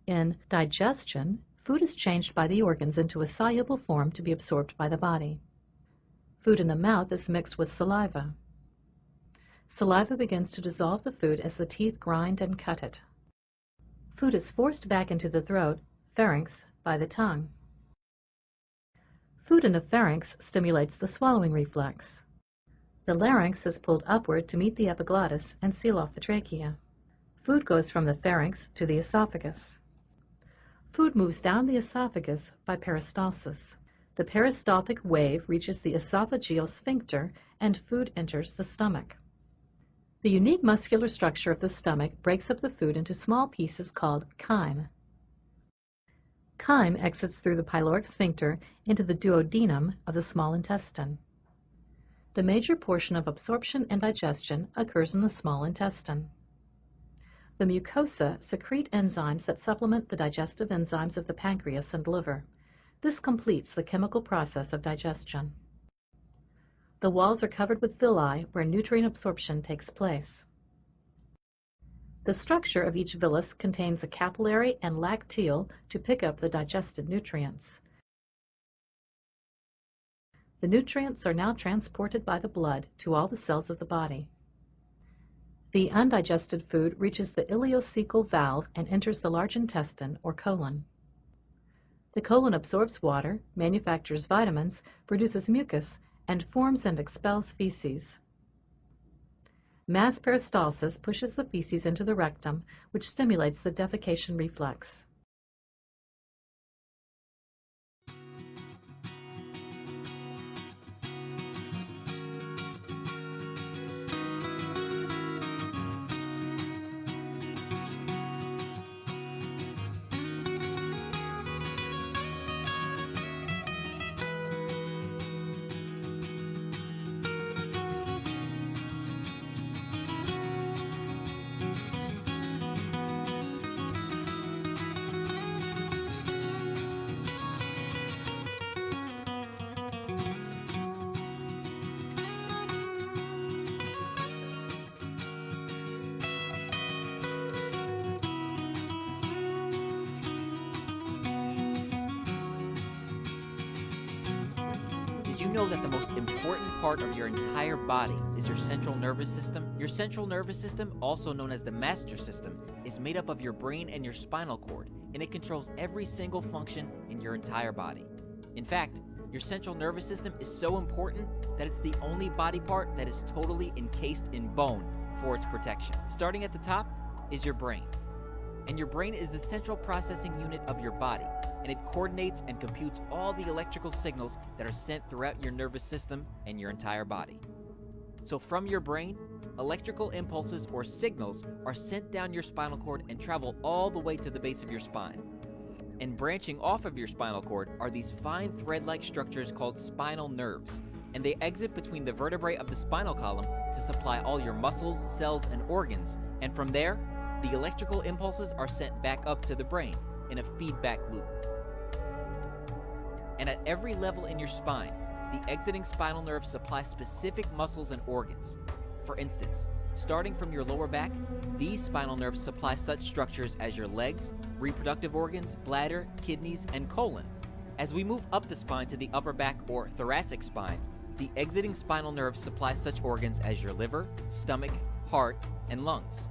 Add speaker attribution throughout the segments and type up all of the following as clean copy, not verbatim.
Speaker 1: In digestion, food is changed by the organs into a soluble form to be absorbed by the body. Food in the mouth is mixed with saliva. Saliva begins to dissolve the food as the teeth grind and cut it. Food is forced back into the throat, pharynx, by the tongue. Food in the pharynx stimulates the swallowing reflex. The larynx is pulled upward to meet the epiglottis and seal off the trachea. Food goes from the pharynx to the esophagus. Food moves down the esophagus by peristalsis. The peristaltic wave reaches the esophageal sphincter and food enters the stomach. The unique muscular structure of the stomach breaks up the food into small pieces called chyme. Chyme exits through the pyloric sphincter into the duodenum of the small intestine. The major portion of absorption and digestion occurs in the small intestine. The mucosa secrete enzymes that supplement the digestive enzymes of the pancreas and liver. This completes the chemical process of digestion. The walls are covered with villi where nutrient absorption takes place. The structure of each villus contains a capillary and lacteal to pick up the digested nutrients. The nutrients are now transported by the blood to all the cells of the body. The undigested food reaches the ileocecal valve and enters the large intestine or colon. The colon absorbs water, manufactures vitamins, produces mucus, and forms and expels feces. Mass peristalsis pushes the feces into the rectum, which stimulates the defecation reflex.
Speaker 2: Did you know that the most important part of your entire body is your central nervous system? Your central nervous system, also known as the master system, is made up of your brain and your spinal cord, and it controls every single function in your entire body. In fact, your central nervous system is so important that it's the only body part that is totally encased in bone for its protection. Starting at the top is your brain. And your brain is the central processing unit of your body, and it coordinates and computes all the electrical signals that are sent throughout your nervous system and your entire body. So from your brain, electrical impulses or signals are sent down your spinal cord and travel all the way to the base of your spine. And branching off of your spinal cord are these fine thread-like structures called spinal nerves, and they exit between the vertebrae of the spinal column to supply all your muscles, cells, and organs, and from there, the electrical impulses are sent back up to the brain in a feedback loop. And at every level in your spine, the exiting spinal nerves supply specific muscles and organs. For instance, starting from your lower back, these spinal nerves supply such structures as your legs, reproductive organs, bladder, kidneys, and colon. As we move up the spine to the upper back or thoracic spine, the exiting spinal nerves supply such organs as your liver, stomach, heart, and lungs.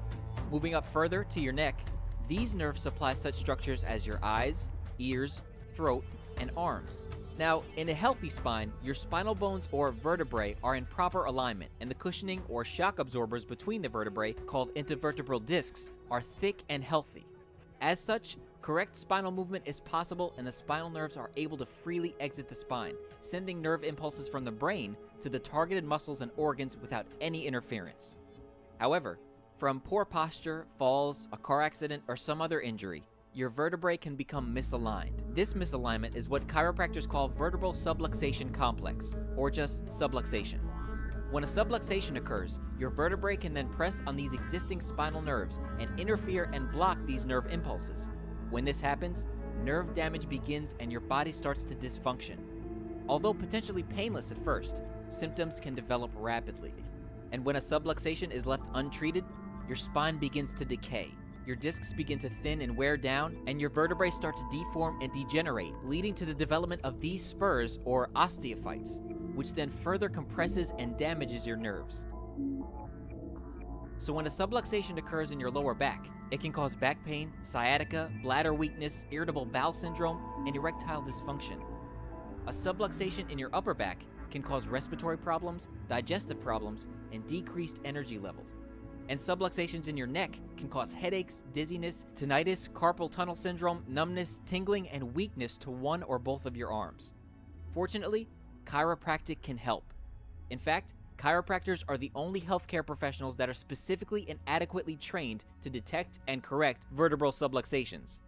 Speaker 2: Moving up further to your neck, these nerves supply such structures as your eyes, ears, throat, and arms. Now, in a healthy spine, your spinal bones or vertebrae are in proper alignment, and the cushioning or shock absorbers between the vertebrae, called intervertebral discs, are thick and healthy. As such, correct spinal movement is possible and the spinal nerves are able to freely exit the spine, sending nerve impulses from the brain to the targeted muscles and organs without any interference. However, from poor posture, falls, a car accident, or some other injury, your vertebrae can become misaligned. This misalignment is what chiropractors call vertebral subluxation complex, or just subluxation. When a subluxation occurs, your vertebrae can then press on these existing spinal nerves and interfere and block these nerve impulses. When this happens, nerve damage begins and your body starts to dysfunction. Although potentially painless at first, symptoms can develop rapidly. And when a subluxation is left untreated, your spine begins to decay, your discs begin to thin and wear down, and your vertebrae start to deform and degenerate, leading to the development of these spurs, or osteophytes, which then further compresses and damages your nerves. So when a subluxation occurs in your lower back, it can cause back pain, sciatica, bladder weakness, irritable bowel syndrome, and erectile dysfunction. A subluxation in your upper back can cause respiratory problems, digestive problems, and decreased energy levels. And subluxations in your neck can cause headaches, dizziness, tinnitus, carpal tunnel syndrome, numbness, tingling, and weakness to one or both of your arms. Fortunately, chiropractic can help. In fact, chiropractors are the only healthcare professionals that are specifically and adequately trained to detect and correct vertebral subluxations.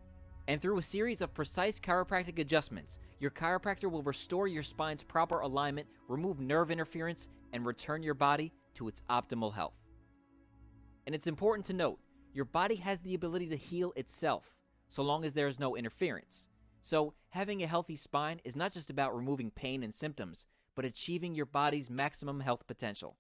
Speaker 2: And through a series of precise chiropractic adjustments, your chiropractor will restore your spine's proper alignment, remove nerve interference, and return your body to its optimal health. And it's important to note, your body has the ability to heal itself, so long as there is no interference. So, having a healthy spine is not just about removing pain and symptoms, but achieving your body's maximum health potential.